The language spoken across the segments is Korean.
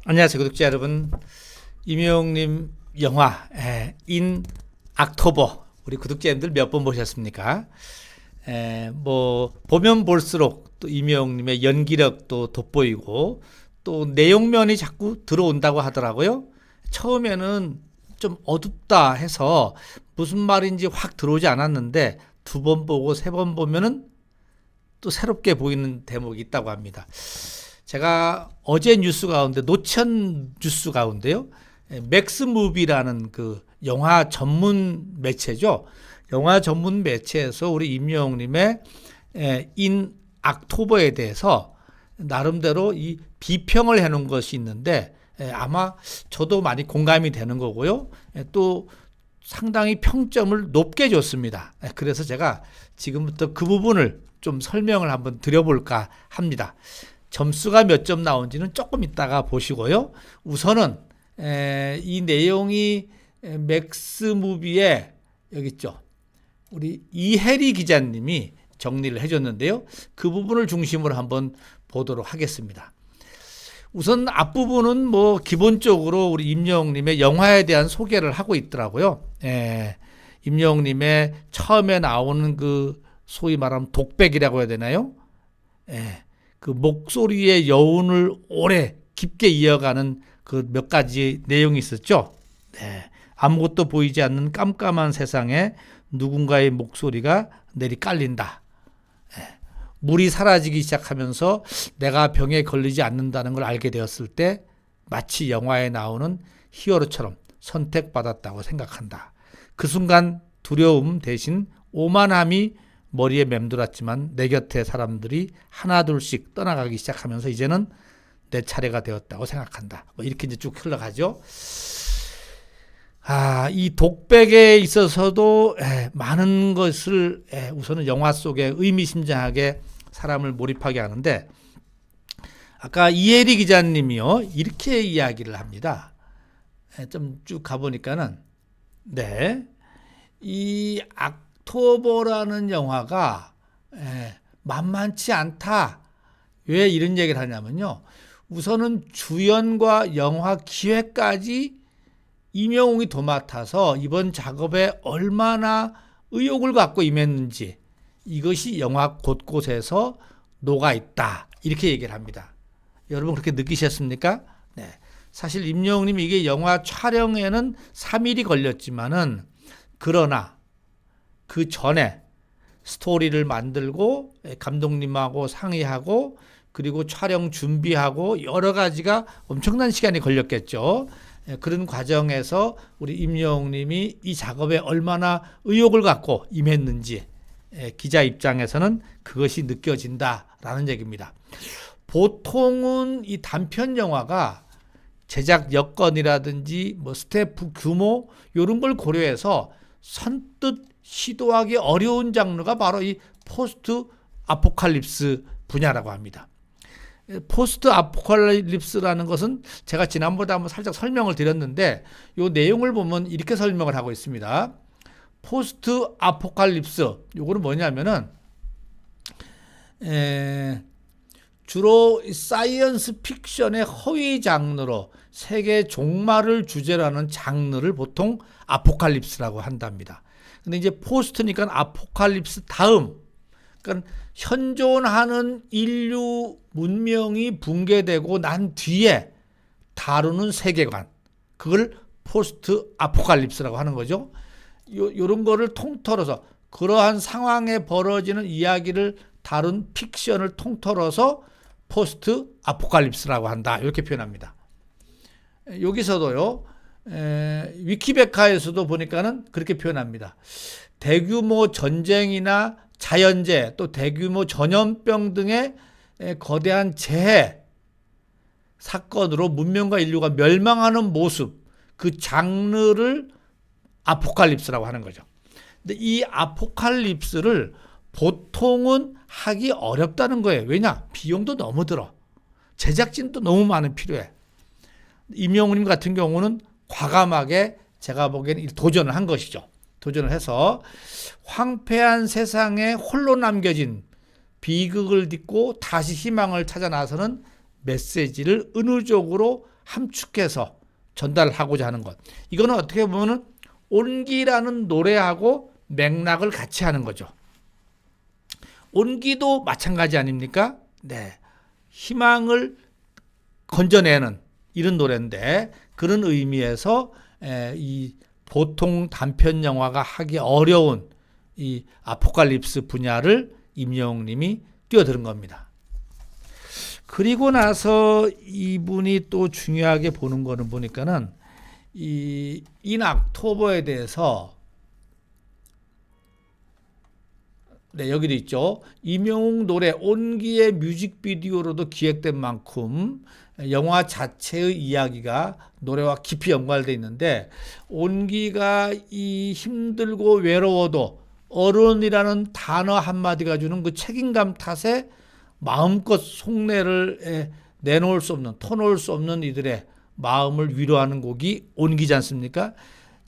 안녕하세요, 구독자 여러분. 임영웅님 영화 인 악토버, 우리 구독자님들 몇 번 보셨습니까? 뭐 보면 볼수록 또 임영웅님의 연기력도 돋보이고 또 내용면이 자꾸 들어온다고 하더라고요. 처음에는 좀 어둡다 해서 무슨 말인지 확 들어오지 않았는데 두 번 보고 세 번 보면은 또 새롭게 보이는 대목이 있다고 합니다. 제가 어제 뉴스 가운데 노천 뉴스 가운데요, 맥스무비라는 그 영화 전문 매체죠. 영화 전문 매체에서 우리 임영웅님의 인 악토버에 대해서 나름대로 이 비평을 해놓은 것이 있는데, 아마 저도 많이 공감이 되는 거고요. 또 상당히 평점을 높게 줬습니다. 그래서 제가 지금부터 그 부분을 좀 설명을 한번 드려볼까 합니다. 점수가 몇 점 나온지는 조금 이따가 보시고요. 우선은 이 내용이 맥스무비에 여기 있죠. 우리 이혜리 기자님이 정리를 해줬는데요. 그 부분을 중심으로 한번 보도록 하겠습니다. 우선 앞부분은 뭐 기본적으로 우리 임영웅님의 영화에 대한 소개를 하고 있더라고요. 임영웅님의 처음에 나오는 그 소위 말하면 독백이라고 해야 되나요? 그 목소리의 여운을 오래 깊게 이어가는 그 몇 가지 내용이 있었죠. 아무것도 보이지 않는 깜깜한 세상에 누군가의 목소리가 내리깔린다. 물이 사라지기 시작하면서 내가 병에 걸리지 않는다는 걸 알게 되었을 때 마치 영화에 나오는 히어로처럼 선택받았다고 생각한다. 그 순간 두려움 대신 오만함이 머리에 맴돌았지만 내 곁에 사람들이 하나둘씩 떠나가기 시작하면서 이제는 내 차례가 되었다고 생각한다. 뭐 이렇게 이제 쭉 흘러가죠. 이 독백에 있어서도 많은 것을 우선은 영화 속에 의미심장하게 사람을 몰입하게 하는데, 아까 이혜리 기자님이요 이렇게 이야기를 합니다. 좀 쭉 가보니까는 이 악토버라는 영화가 만만치 않다. 왜 이런 얘기를 하냐면요, 우선은 주연과 영화 기획까지 임영웅이 도맡아서 이번 작업에 얼마나 의욕을 갖고 임했는지 이것이 영화 곳곳에서 녹아있다, 이렇게 얘기를 합니다. 여러분 그렇게 느끼셨습니까? 사실 임영웅님이 이게 영화 촬영에는 3일이 걸렸지만은, 그러나 그 전에 스토리를 만들고 감독님하고 상의하고 그리고 촬영 준비하고 여러 가지가 엄청난 시간이 걸렸겠죠. 그런 과정에서 우리 임영웅님이 이 작업에 얼마나 의욕을 갖고 임했는지 기자 입장에서는 그것이 느껴진다라는 얘기입니다. 보통은 이 단편 영화가 제작 여건이라든지 뭐 스태프 규모 이런 걸 고려해서 선뜻 시도하기 어려운 장르가 바로 이 포스트 아포칼립스 분야라고 합니다. 포스트 아포칼립스라는 것은 제가 지난번에 한번 살짝 설명을 드렸는데, 이 내용을 보면 이렇게 설명을 하고 있습니다. 포스트 아포칼립스, 이거는 뭐냐면은 주로 사이언스 픽션의 허위 장르로 세계 종말을 주제로 하는 장르를 보통 아포칼립스라고 한답니다. 근데 이제 포스트니까 아포칼립스 다음, 그러니까 현존하는 인류 문명이 붕괴되고 난 뒤에 다루는 세계관, 그걸 포스트 아포칼립스라고 하는 거죠. 요런 거를 통틀어서 그러한 상황에 벌어지는 이야기를 다룬 픽션을 통틀어서 포스트 아포칼립스라고 한다, 이렇게 표현합니다. 여기서도요, 위키백과에서도 보니까는 그렇게 표현합니다. 대규모 전쟁이나 자연재해, 또 대규모 전염병 등의 거대한 재해 사건으로 문명과 인류가 멸망하는 모습, 그 장르를 아포칼립스라고 하는 거죠. 근데 이 아포칼립스를 보통은 하기 어렵다는 거예요. 왜냐? 비용도 너무 들어. 제작진도 너무 많이 필요해. 임영웅님 같은 경우는 과감하게 제가 보기에는 도전을 한 것이죠. 도전을 해서 황폐한 세상에 홀로 남겨진 비극을 딛고 다시 희망을 찾아 나서는 메시지를 은유적으로 함축해서 전달하고자 하는 것. 이거는 어떻게 보면은 온기라는 노래하고 맥락을 같이 하는 거죠. 온기도 마찬가지 아닙니까? 네. 희망을 건져내는 이런 노래인데 그런 의미에서 이 보통 단편 영화가 하기 어려운 이 아포칼립스 분야를 임영웅 님이 뛰어드는 겁니다. 그리고 나서 이분이 또 중요하게 보는 거는 보니까는 이 인악토버에 대해서 네, 여기도 있죠. 임영웅 노래 온기의 뮤직비디오로도 기획된 만큼 영화 자체의 이야기가 노래와 깊이 연관되어 있는데 온기가 이 힘들고 외로워도 어른이라는 단어 한마디가 주는 그 책임감 탓에 마음껏 속내를 내놓을 수 없는, 터놓을 수 없는 이들의 마음을 위로하는 곡이 온기지 않습니까?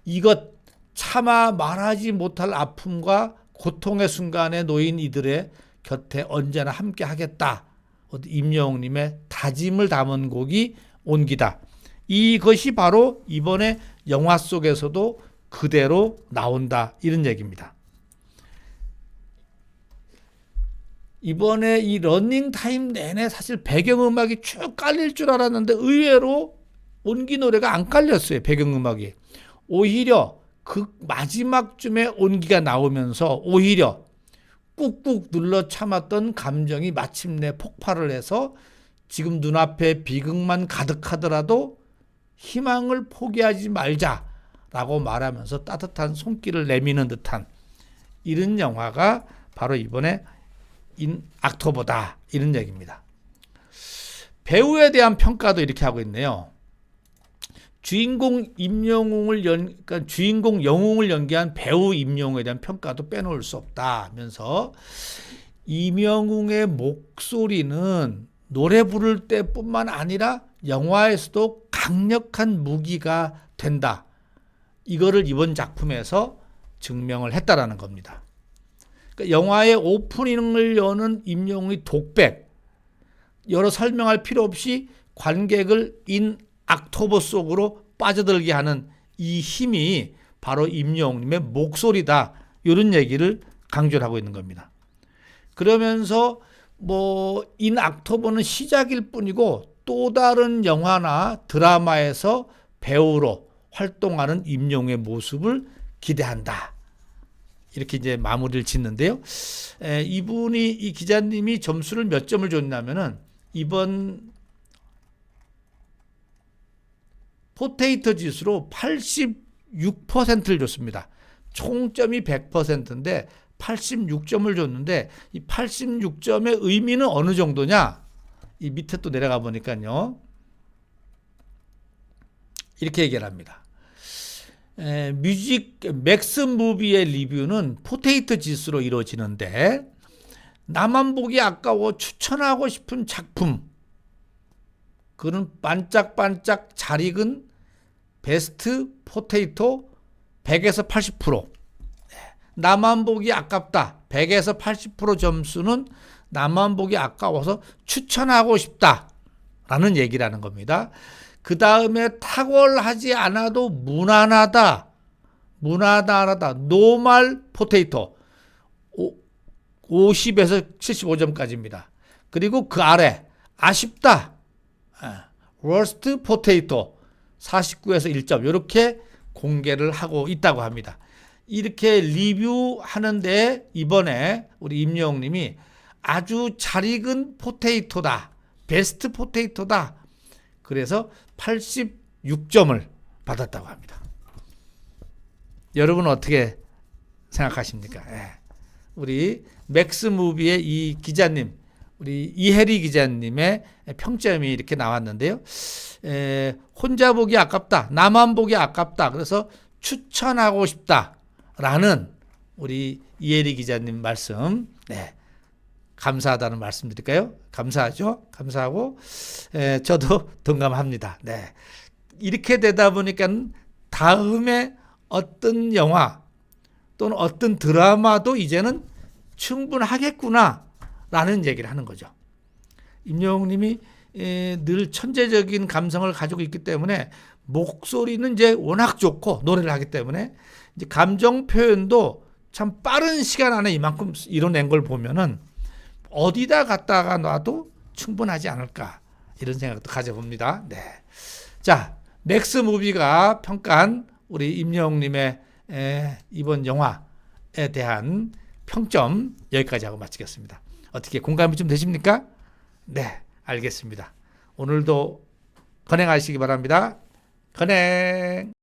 이것 차마 말하지 못할 아픔과 고통의 순간에 놓인 이들의 곁에 언제나 함께 하겠다. 임영웅님의 다짐을 담은 곡이 온기다. 이것이 바로 이번에 영화 속에서도 그대로 나온다. 이런 얘기입니다. 이번에 이 러닝타임 내내 사실 배경음악이 쭉 깔릴 줄 알았는데 의외로 온기 노래가 안 깔렸어요. 배경음악이. 오히려 그 마지막쯤에 온기가 나오면서 오히려 꾹꾹 눌러 참았던 감정이 마침내 폭발을 해서 지금 눈앞에 비극만 가득하더라도 희망을 포기하지 말자라고 말하면서 따뜻한 손길을 내미는 듯한 이런 영화가 바로 이번에 인 악토버다 이런 얘기입니다. 배우에 대한 평가도 이렇게 하고 있네요. 주인공 그러니까 주인공 영웅을 연기한 배우 임영웅에 대한 평가도 빼놓을 수 없다 하면서 임영웅의 목소리는 노래 부를 때뿐만 아니라 영화에서도 강력한 무기가 된다. 이거를 이번 작품에서 증명을 했다라는 겁니다. 그러니까 영화의 오프닝을 여는 임영웅의 독백, 여러 설명할 필요 없이 관객을 인 악토버 속으로 빠져들게 하는 이 힘이 바로 임영웅님의 목소리다. 이런 얘기를 강조를 하고 있는 겁니다. 그러면서 인 악토버는 시작일 뿐이고 또 다른 영화나 드라마에서 배우로 활동하는 임영웅의 모습을 기대한다. 이렇게 이제 마무리를 짓는데요. 이분이 이 기자님이 점수를 몇 점을 줬냐면은 이번 포테이토 지수로 86%를 줬습니다. 총점이 100%인데 86점을 줬는데 이 86점의 의미는 어느 정도냐? 이 밑에 또 내려가 보니까요. 이렇게 얘기를 합니다. 맥스 무비의 리뷰는 포테이토 지수로 이루어지는데 나만 보기 아까워 추천하고 싶은 작품 그는 반짝반짝 잘 익은 베스트 포테이토 100에서 80%. 나만 보기 아깝다. 100에서 80% 점수는 나만 보기 아까워서 추천하고 싶다. 라는 얘기라는 겁니다. 그 다음에 탁월하지 않아도 무난하다. 노멀 포테이토 50에서 75점까지입니다. 그리고 그 아래 아쉽다. 워스트 포테이토 49에서 1점 이렇게 공개를 하고 있다고 합니다. 이렇게 리뷰하는데 이번에 우리 임영웅 님이 아주 잘 익은 포테이토다. 베스트 포테이토다. 그래서 86점을 받았다고 합니다. 여러분 어떻게 생각하십니까? 우리 맥스무비의 이 기자님, 우리 이혜리 기자님의 평점이 이렇게 나왔는데요. 혼자 보기 아깝다. 나만 보기 아깝다. 그래서 추천하고 싶다라는 우리 이혜리 기자님 말씀. 감사하다는 말씀 드릴까요? 감사하죠? 감사하고 저도 동감합니다. 이렇게 되다 보니까 다음에 어떤 영화 또는 어떤 드라마도 이제는 충분하겠구나 라는 얘기를 하는 거죠. 임영웅 님이 늘 천재적인 감성을 가지고 있기 때문에 목소리는 이제 워낙 좋고 노래를 하기 때문에 이제 감정 표현도 참 빠른 시간 안에 이만큼 이뤄낸 걸 보면은 어디다 갖다가 놔도 충분하지 않을까 이런 생각도 가져봅니다. 네. 자, 맥스 무비가 평가한 우리 임영웅님의 이번 영화에 대한 평점 여기까지 하고 마치겠습니다. 어떻게 공감이 좀 되십니까? 네, 알겠습니다. 오늘도 건행하시기 바랍니다. 건행.